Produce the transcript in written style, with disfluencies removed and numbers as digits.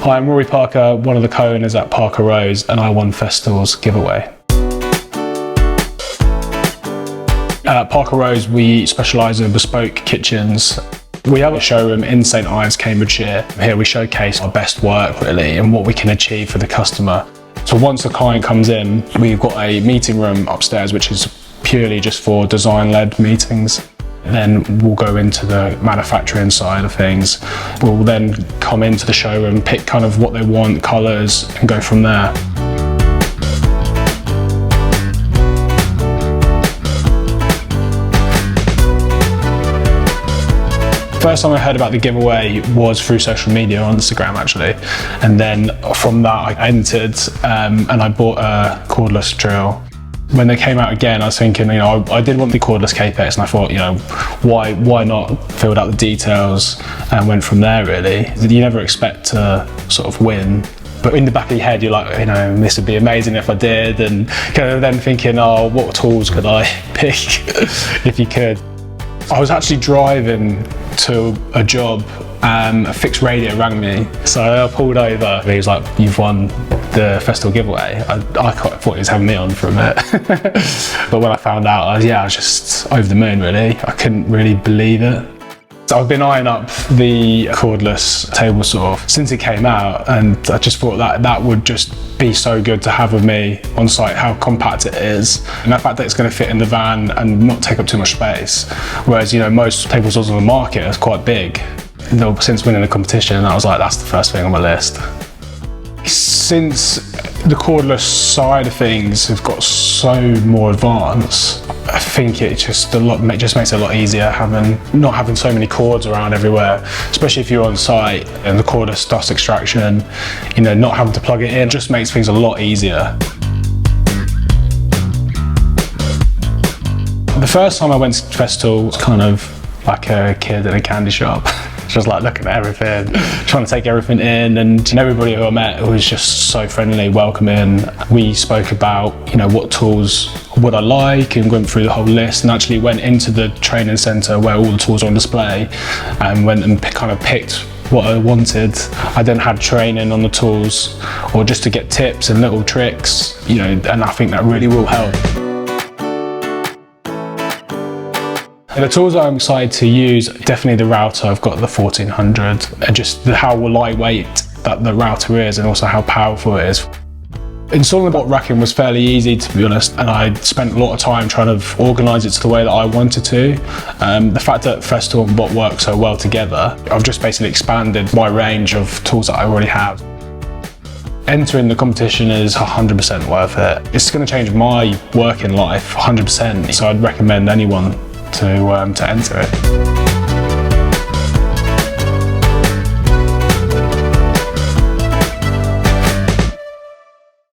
Hi, I'm Rory Parker, one of the co-owners at ParkerRose, and I won Festool's giveaway. At ParkerRose, we specialise in bespoke kitchens. We have a showroom in St Ives, Cambridgeshire. Here we showcase our best work really and what we can achieve for the customer. So once the client comes in, we've got a meeting room upstairs which is purely just for design-led meetings. Then we'll go into the manufacturing side of things. We'll then come into the showroom, pick kind of what they want, colours, and go from there. First time I heard about the giveaway was through social media on Instagram actually, and then from that I entered and I bought a cordless drill. When they came out again, I was thinking, I did want the cordless Capex, and I thought, why not? Filled out the details and went from there really. You never expect to sort of win, but in the back of your head, you're like, this would be amazing if I did, and kind of then thinking, oh, what tools could I pick if you could? I was actually driving to a job and a fixed radio rang me. So I pulled over. He was like, you've won the Festool giveaway. I thought he was having me on for a bit. But when I found out, I was just over the moon really. I couldn't really believe it. So I've been eyeing up the cordless table saw since it came out, and I just thought that would just be so good to have with me on site, how compact it is, and the fact that it's going to fit in the van and not take up too much space. Whereas, most table saws on the market are quite big. Since winning the competition, I was like, that's the first thing on my list. Since the cordless side of things have got so more advanced, I think it just makes it a lot easier not having so many cords around everywhere, especially if you're on site and the cordless dust extraction, not having to plug it in just makes things a lot easier. The first time I went to Festool was kind of like a kid in a candy shop. Just like looking at everything, trying to take everything in, and everybody who I met was just so friendly, welcoming. We spoke about, what tools would I like, and went through the whole list, and actually went into the training centre where all the tools are on display, and went and kind of picked what I wanted. I then had training on the tools, or just to get tips and little tricks, and I think that really will help. The tools I'm excited to use, definitely the router. I've got the 1400, and just how lightweight that the router is, and also how powerful it is. Installing the bot racking was fairly easy, to be honest, and I spent a lot of time trying to organise it to the way that I wanted to. The fact that Festool and bot work so well together, I've just basically expanded my range of tools that I already have. Entering the competition is 100% worth it. It's going to change my working life 100%, so I'd recommend anyone to enter it.